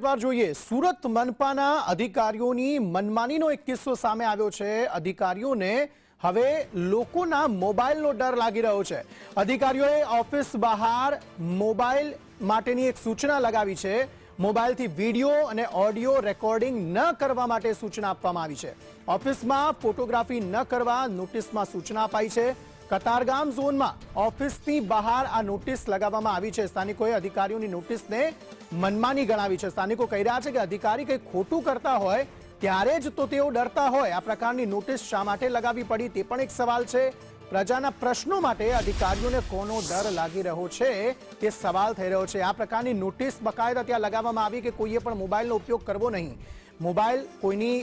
વિગતવાર જોઈએ સુરત મનપાના અધિકારીઓની મનમાનીનો એક કિસ્સો સામે આવ્યો છે। અધિકારીઓને હવે લોકોના મોબાઈલનો ડર લાગી રહ્યો છે। અધિકારીઓએ ઓફિસ બહાર મોબાઈલ માટેની એક સૂચના લગાવી છે। મોબાઈલથી વિડીયો અને ઓડિયો રેકોર્ડિંગ ન કરવા માટે સૂચના આપવામાં આવી છે। ઓફિસમાં ફોટોગ્રાફી ન કરવા નોટિસમાં સૂચના અપાઈ છે। કતારગામ ઝોનમાં ઓફિસની બહાર આ નોટિસ લગાવવામાં આવી છે। સ્થાનિકોએ અધિકારીઓની નોટિસને મનમાની ગણાવી છે। સ્થાનિકો કહી રહ્યા છે કે અધિકારી કંઈ ખોટું કરતા હોય ત્યારે જ તો તેઓ ડરતા હોય। આ પ્રકારની નોટિસ શા માટે લગાવવી પડી તે પણ એક સવાલ છે। પ્રજાના પ્રશ્નો માટે અધિકારીઓને કોનો ડર લાગી રહ્યો છે તે સવાલ થઈ રહ્યો છે। આ પ્રકારની નોટિસ બકાયદા ત્યાં લગાવવામાં આવી કે કોઈએ પણ મોબાઈલનો ઉપયોગ કરવો નહીં। મોબાઈલ કોઈની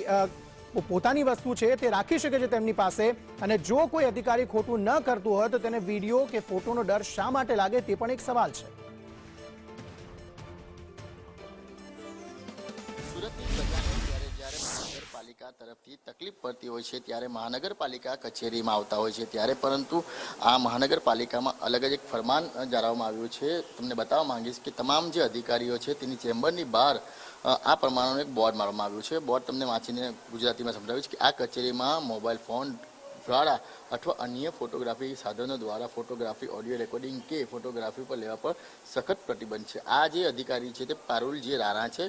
પોતાની વસ્તુ છે તે રાખી શકે છે તેમની પાસે, અને જો કોઈ અધિકારી ખોટું ન કરતું હોય તો તેને વિડીયો કે ફોટોનો ડર શા માટે લાગે તે પણ એક સવાલ છે। મહાનગરપાલિકા તરફથી તકલીફ પડતી હોય છે ત્યારે મહાનગરપાલિકા કચેરીમાં આવતા હોય છે ત્યારે પરંતુ આ મહાનગરપાલિકામાં અલગ જ એક ફરમાન જાળવવામાં આવ્યું છે। તમને બતાવવા માંગીશ કે તમામ જે અધિકારીઓ છે તેની ચેમ્બરની બહાર આ પ્રમાણેનું એક બોર્ડ મારવામાં આવ્યું છે। બોર્ડ તમને વાંચીને ગુજરાતીમાં સમજાવ્યું છે કે આ કચેરીમાં મોબાઈલ ફોન દ્વારા અથવા અન્ય ફોટોગ્રાફી સાધનો દ્વારા ફોટોગ્રાફી ઓડિયો રેકોર્ડિંગ કે ફોટોગ્રાફી પર લેવા પર સખત પ્રતિબંધ છે। આ જે અધિકારી છે તે પારુલ જે રાણા છે,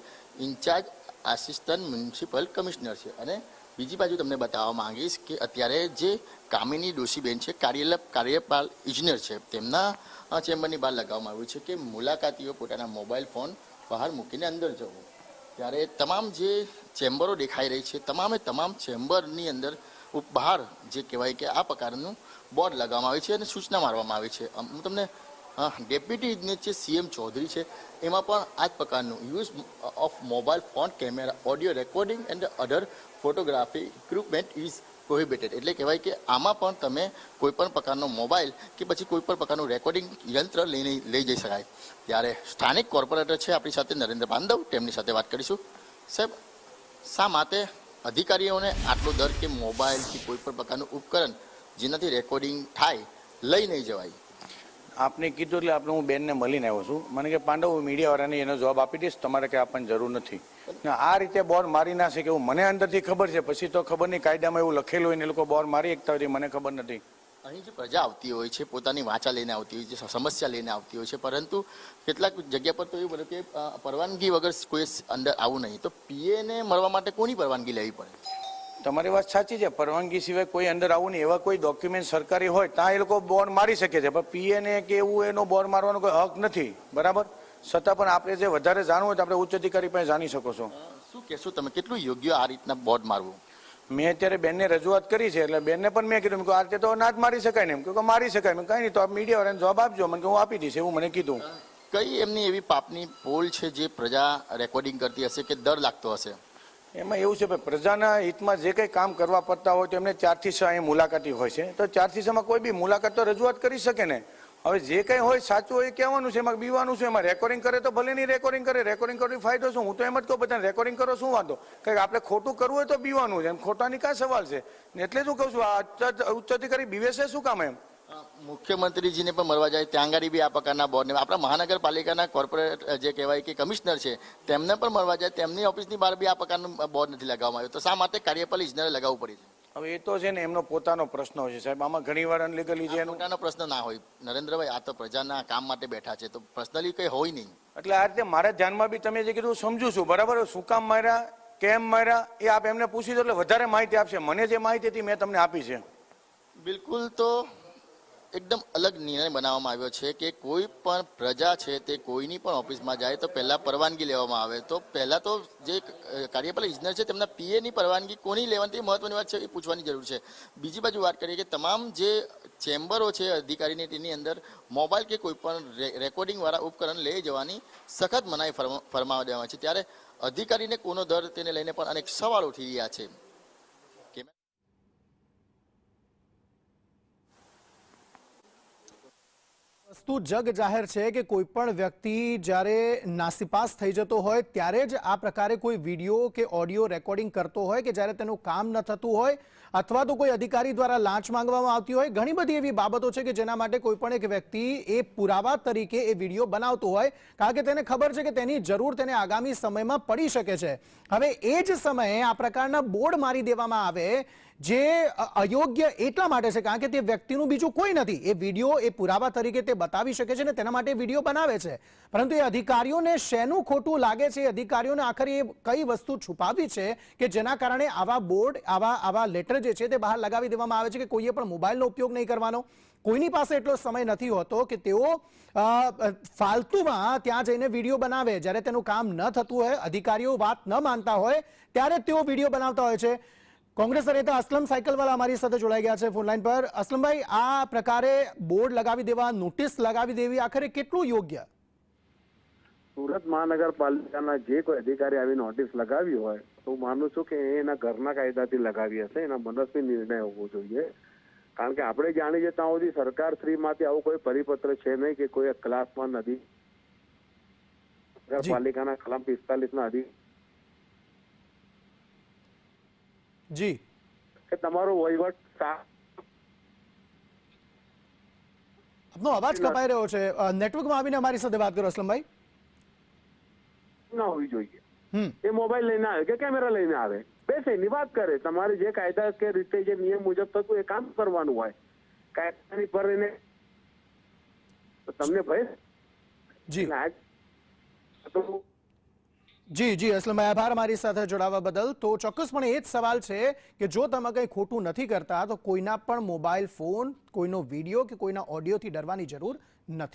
ઇન્ચાર્જ આસિસ્ટન્ટ મ્યુનિસિપલ કમિશનર છે। અને બીજી બાજુ તમને બતાવવા માંગીશ કે અત્યારે જે કામિની ડોશીબેન છે, કાર્યપાલ ઇજનેર છે, તેમના ચેમ્બરની બહાર લગાવવામાં આવ્યું છે કે મુલાકાતીઓ પોતાના મોબાઈલ ફોન બહાર મૂકીને અંદર જવું। ત્યારે તમામ જે ચેમ્બરો દેખાઈ રહી છે તમામે તમામ ચેમ્બરની અંદર બહાર જે કહેવાય કે આ પ્રકારનું બોર્ડ લગાવવામાં આવે છે અને સૂચના મારવામાં આવે છે। હું તમને ડેપ્યુટી ઇજનેર છે CM ચૌધરી છે એમાં પણ આ જ પ્રકારનું use of mobile phone camera audio recording and other photography equipment is prohibited, એટલે કહેવાય કે આમાં પણ તમે કોઈપણ પ્રકારનો મોબાઈલ કે પછી કોઈપણ પ્રકારનું રેકોર્ડિંગ યંત્ર લઈ જઈ શકાય। ત્યારે સ્થાનિક કોર્પોરેટર છે આપણી સાથે નરેન્દ્ર બાંધવ, તેમની સાથે વાત કરીશું। સાહેબ, શા માટે અધિકારીઓને આટલો ડર કે મોબાઈલ કે કોઈ પણ પ્રકારનું ઉપકરણ જેનાથી રેકોર્ડિંગ થાય લઈ નહીં જવાય? આપને કીધું એટલે આપણે હું બેનને મળીને આવ્યો છું। મને કે પાંડવ હું મીડિયાવાળાને એનો જવાબ આપી દઈશ, તમારે કંઈ આપવાની જરૂર નથી। આ રીતે બોર્ડ મારી ના શકે એવું મને અંદરથી ખબર છે, પછી તો ખબર નહીં કાયદામાં એવું લખેલું હોય ને એ લોકો બોર્ડ મારી એકતા હોય મને ખબર નથી। અહીં જે પ્રજા આવતી હોય છે પોતાની વાંચા લઈને આવતી હોય છે, સમસ્યા લઈને આવતી હોય છે, પરંતુ કેટલાક જગ્યા પર તો એવું બને કે પરવાનગી વગર કોઈ અંદર આવું નહીં, તો પીએને મળવા માટે કોની પરવાનગી લેવી પડે? તમારી વાત સાચી છે, પરવાનગી સિવાય કોઈ અંદર આવું નહીં, એવા કોઈ ડોક્યુમેન્ટ સરકારી હોય ત્યાં એ લોકો બોર્ડ મારી શકે છે, પણ પીએને કે એવું એનો બોર્ડ મારવાનો કોઈ હક નથી, બરાબર? છતાં પણ આપણે જે વધારે જાણવું હોય તો આપણે ઉચ્ચ અધિકારી પાસે જાણી શકો છો। શું કહેશો તમે, કેટલું યોગ્ય આ રીતના બોર્ડ મારવું? મેં અત્યારે બેનને રજૂઆત કરી છે, એટલે બેનને પણ મેં કીધું કે આ રીતે તો ના જ મારી શકાય ને, એમ કે મારી શકાય, મેં કંઈ નહીં તો મીડિયાવાળાને જવાબ આપજો, મને કે હું આપી દઈશ એવું મને કીધું। કઈ એમની એવી પાપની પોલ છે જે પ્રજા રેકોર્ડિંગ કરતી હશે કે ડર લાગતો હશે? એમાં એવું છે ભાઈ, પ્રજાના હિતમાં જે કંઈ કામ કરવા પડતા હોય તો એમને 4 થી 6 અહીં મુલાકાતી હોય છે, તો 4 થી 6માં કોઈ બી મુલાકાત તો રજૂઆત કરી શકે ને। હવે જે કંઈ હોય સાચું હોય કહેવાનું છે, એમાં બીવાનું છે, એમાં રેકોર્ડિંગ કરે તો ભલે નહીં રેકોર્ડિંગ કરે, રેકોર્ડિંગ કરવી ફાયદો શું? હું તો એમ જ કહું બધાને રેકોર્ડિંગ કરો શું વાંધો? કંઈક આપણે ખોટું કરવું હોય તો બીવાનું છે, એમ ખોટાની કાં સવાલ છે? એટલે શું કહું છું, આ ઉચ્ચ અધિકારી બીવેશે શું કામ એમ? મુખ્યમંત્રીજીને પણ મળવા જાય ત્યાં આગળ બી આ પ્રકારના બોર્ડને, આપણા મહાનગરપાલિકાના કોર્પોરેટ જે કહેવાય કે કમિશનર છે તેમને પણ મળવા જાય, તેમની ઓફિસની બહાર બી આ પ્રકારનું બોર્ડ નથી લગાવવામાં આવ્યું, તો શા માટે કાર્યપાલ ઇજનેરે લગાવવું પડી છે? હવે એ તો છે ને એમનો પોતાનો પ્રશ્ન હોય છે સાહેબ, આમાં ઘણી વાર અનલીગલી છે પોતાનો પ્રશ્ન ના હોય નરેન્દ્રભાઈ, આ તો પ્રજાના કામ માટે બેઠા છે, તો પર્સનલી કંઈ હોય નહીં। એટલે આ રીતે મારા ધ્યાનમાં બી તમે જે કીધું સમજુ છું, બરાબર? શું કામ માર્યા, કેમ માર્યા, એ આપ એમને પૂછી દો એટલે વધારે માહિતી આપશે। મને જે માહિતી હતી મેં તમને આપી છે। બિલકુલ, તો એકદમ અલગ નિર્ણય બનાવવામાં આવ્યો છે કે કોઈ પણ પ્રજા છે તે કોઈની પણ ઓફિસમાં જાય તો પહેલા પરવાનગી લેવામાં આવે, તો પહેલા તો જે કાર્યપાલક ઇજનેર છે તેમના પીએની પરવાનગી કોની લેવાની તે મહત્વની વાત છે, એ પૂછવાની જરૂર છે। બીજી બાજુ વાત કરીએ કે તમામ જે ચેમ્બરો છે અધિકારીની તેની અંદર મોબાઈલ કે કોઈ પણ રેકોર્ડિંગ વાળા ઉપકરણ લઈ જવાની સખત મનાઈ ફરમાવી દેવામાં છે, ત્યારે અધિકારીને કોનો દર તેને લઈને પણ અનેક સવાલો ઉઠી રહ્યા છે। વસ્તુ જગ જાહેર છે કે કોઈ પણ વ્યક્તિ જ્યારે નાસીપાસ થઈ જતો હોય ત્યારે જ આ પ્રકારે કોઈ વિડીયો કે ઓડિયો રેકોર્ડિંગ કરતો હોય કે જ્યારે તેનું કામ ન થતું હોય અથવા તો કોઈ અધિકારી દ્વારા લાંચ માંગવામાં આવતી હોય. ઘણી બધી એવી બાબતો છે કે જેના માટે કોઈ પણ એક વ્યક્તિ એ પુરાવા તરીકે એ વિડીયો બનાવતો હોય કારણ કે તેને ખબર છે કે તેની જરૂર તેને આગામી સમયમાં પડી શકે છે. હવે એ જ સમયે આ પ્રકારના બોર્ડ મારી દેવામાં આવે જે અયોગ્ય એટલા માટે છે કારણ કે તે વ્યક્તિનું બીજું કોઈ નથી. એ વિડીયો એ પુરાવા તરીકે તે બતાવી શકે છે ને તેના માટે વિડીયો બનાવે છે. પરંતુ એ અધિકારીઓને શેનું ખોટું લાગે છે, અધિકારીઓને આખરે એ કઈ વસ્તુ છુપાવી છે કે જેના કારણે આવા બોર્ડ આવા લેટર જે છે તે બહાર લગાવી દેવામાં આવે છે કે કોઈએ પણ મોબાઈલનો ઉપયોગ નહીં કરવાનો. કોઈની પાસે એટલો સમય નથી હોતો કે તેઓ ફાલતુમાં ત્યાં જઈને વિડીયો બનાવે. જ્યારે તેનું કામ ન થતું હોય, અધિકારીઓ વાત ન માનતા હોય ત્યારે તેઓ વિડીયો બનાવતા હોય છે. કોંગ્રેસ નેતા અસલમ સાયકલવાલા અમારી સાથે જોડાઈ ગયા છે ફોનલાઈન પર. અસલમભાઈ, આ પ્રકારે બોર્ડ લગાવી દેવા, નોટિસ લગાવી દેવી આખરે કેટલું યોગ્ય? સુરત મહાનગરપાલિકાના જે કોઈ અધિકારી આવી નોટિસ લગાવી હોય તો હું માનું છું કે એના ઘરના કાયદાથી લગાવી હશે, એના મનસ્વી નિર્ણય હોવો જોઈએ. કારણ કે આપણે જાણી છે ત્યાં સુધી સરકાર શ્રીમાંથી આવું કોઈ પરિપત્ર છે નહીં કે કોઈ ક્લાસમાં નથી. નગરપાલિકાના કલમ 45 ના અધિકાર જી કે તમારો વહીવટ આપનો અવાજ કપાઈ રહ્યો છે. નેટવર્કમાં આવીને અમારી સાથે વાત કરો અસલમભાઈ. ના હોવી જોઈએ. એ મોબાઈલ લઈને આવે કે કેમેરા લઈને આવે, બેસે એની વાત કરે. તમારે જે કાયદા કે રીતે જે નિયમ મુજબ થતું એ કામ કરવાનું હોય. કાયદાની પર એને તમને ભય જી જી અસલમભાઈ, આભાર અમારી સાથે જોડાવા બદલ. તો ચોક્કસપણે એ જ સવાલ છે કે જો તમે કંઈ ખોટું નથી કરતા તો કોઈના પણ મોબાઈલ ફોન, કોઈનો વિડીયો કે કોઈના ઓડિયોથી ડરવાની જરૂર નથી.